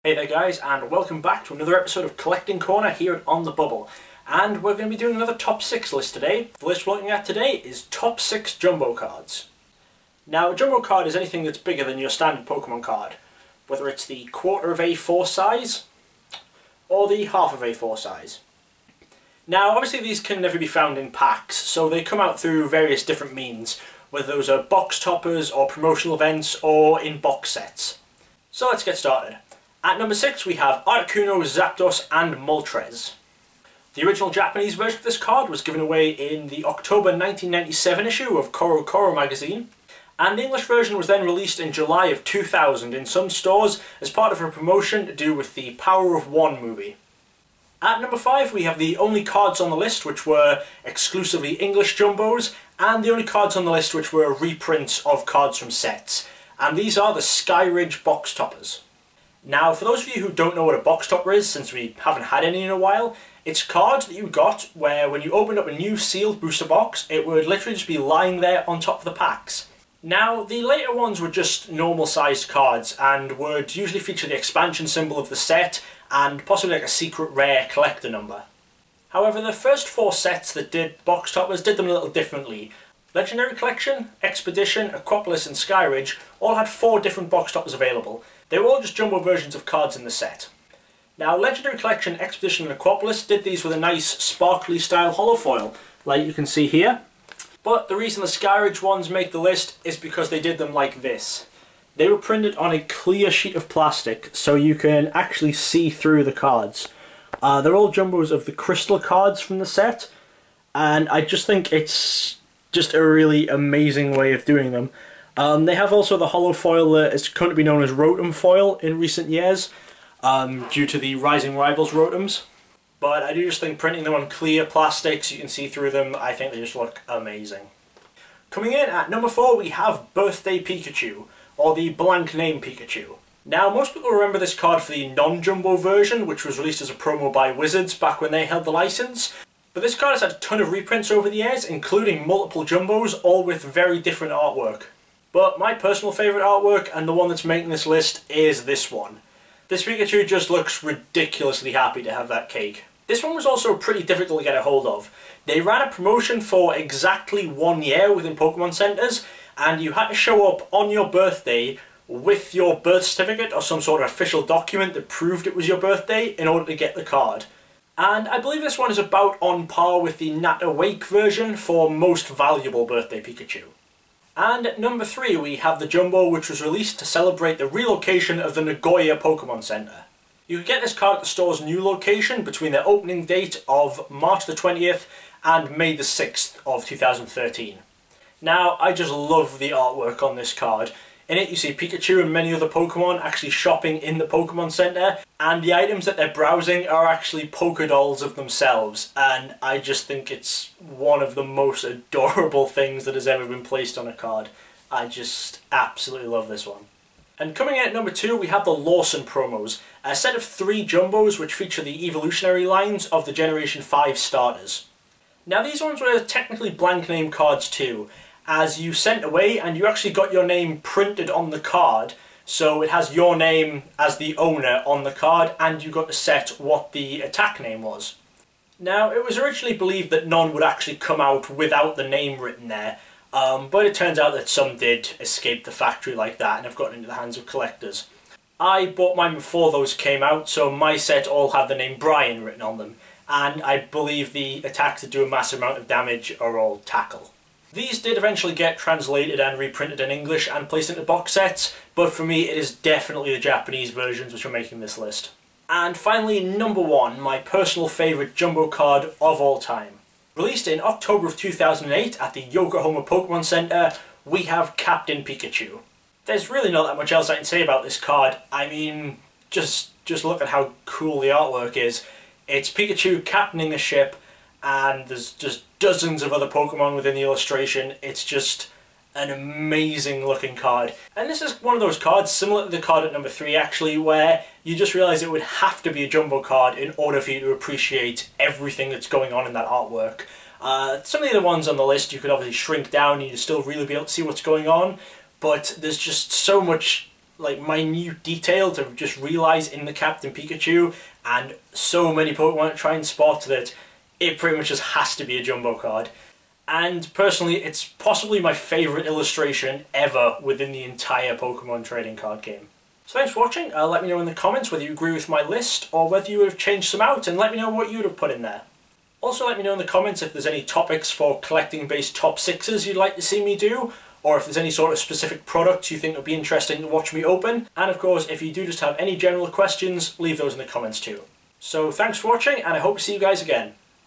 Hey there guys, and welcome back to another episode of Collecting Corner here at On The Bubble. And we're going to be doing another top 6 list today. The list we're looking at today is top 6 jumbo cards. Now, a jumbo card is anything that's bigger than your standard Pokemon card, whether it's the quarter of A4 size or the half of A4 size. Now, obviously these can never be found in packs, so they come out through various different means, whether those are box toppers or promotional events or in box sets. So let's get started. At number 6 we have Articuno, Zapdos and Moltres. The original Japanese version of this card was given away in the October 1997 issue of Koro Koro magazine, and the English version was then released in July of 2000 in some stores as part of a promotion to do with the Power of One movie. At number 5 we have the only cards on the list which were exclusively English jumbos, and the only cards on the list which were reprints of cards from sets, and these are the Skyridge box toppers. Now, for those of you who don't know what a box topper is, since we haven't had any in a while, it's cards that you got where when you opened up a new sealed booster box, it would literally just be lying there on top of the packs. Now, the later ones were just normal sized cards and would usually feature the expansion symbol of the set and possibly like a secret rare collector number. However, the first 4 sets that did box toppers did them a little differently. Legendary Collection, Expedition, Aquapolis and Skyridge all had 4 different box toppers available. They were all just jumbo versions of cards in the set. Now, Legendary Collection, Expedition and Aquapolis did these with a nice sparkly style holofoil, like you can see here. But the reason the Skyridge ones make the list is because they did them like this. They were printed on a clear sheet of plastic, so you can actually see through the cards. They're all jumbos of the crystal cards from the set, and I just think it's just a really amazing way of doing them. They have also the holofoil that is currently known as Rotom foil in recent years, due to the Rising Rivals Rotums. But I do just think printing them on clear plastic so you can see through them, I think they just look amazing. Coming in at number 4 we have Birthday Pikachu, or the blank name Pikachu. Now, most people remember this card for the non-jumbo version, which was released as a promo by Wizards back when they held the license. But this card has had a ton of reprints over the years, including multiple jumbos, all with very different artwork. But my personal favourite artwork, and the one that's making this list, is this one. This Pikachu just looks ridiculously happy to have that cake. This one was also pretty difficult to get a hold of. They ran a promotion for exactly 1 year within Pokemon Centers, and you had to show up on your birthday with your birth certificate or some sort of official document that proved it was your birthday in order to get the card. And I believe this one is about on par with the Nat Awake version for most valuable birthday Pikachu. And at number 3 we have the Jumbo, which was released to celebrate the relocation of the Nagoya Pokemon Center. You could get this card at the store's new location between their opening date of March the 20th and May the 6th of 2013. Now, I just love the artwork on this card. In it you see Pikachu and many other Pokemon actually shopping in the Pokemon Center, and the items that they're browsing are actually Pokedolls of themselves, and I just think it's one of the most adorable things that has ever been placed on a card. I just absolutely love this one. And coming in at number 2 we have the Lawson promos, a set of 3 jumbos which feature the evolutionary lines of the Generation 5 starters. Now, these ones were technically blank name cards too, as you sent away and you actually got your name printed on the card, so it has your name as the owner on the card and you got to set what the attack name was. Now, it was originally believed that none would actually come out without the name written there, but it turns out that some did escape the factory like that and have gotten into the hands of collectors. I bought mine before those came out, so my set all have the name Brian written on them, and I believe the attacks that do a massive amount of damage are all Tackle. These did eventually get translated and reprinted in English and placed into box sets, but for me it is definitely the Japanese versions which are making this list. And finally, number 1, my personal favourite jumbo card of all time. Released in October of 2008 at the Yokohama Pokemon Center, we have Captain Pikachu. There's really not that much else I can say about this card. I mean, just look at how cool the artwork is. It's Pikachu captaining a ship, and there's just dozens of other Pokemon within the illustration. It's just an amazing looking card. And this is one of those cards, similar to the card at number 3 actually, where you just realise it would have to be a jumbo card in order for you to appreciate everything that's going on in that artwork. Some of the other ones on the list you could obviously shrink down and you'd still really be able to see what's going on, but there's just so much like minute detail to just realise in the Captain Pikachu, and so many Pokemon try and spot that it pretty much just has to be a jumbo card. And personally, it's possibly my favourite illustration ever within the entire Pokemon trading card game. So thanks for watching. Let me know in the comments whether you agree with my list or whether you would have changed some out, and let me know what you would have put in there. Also let me know in the comments if there's any topics for collecting based top 6s you'd like to see me do, or if there's any sort of specific products you think would be interesting to watch me open. And of course, if you do just have any general questions, leave those in the comments too. So thanks for watching, and I hope to see you guys again.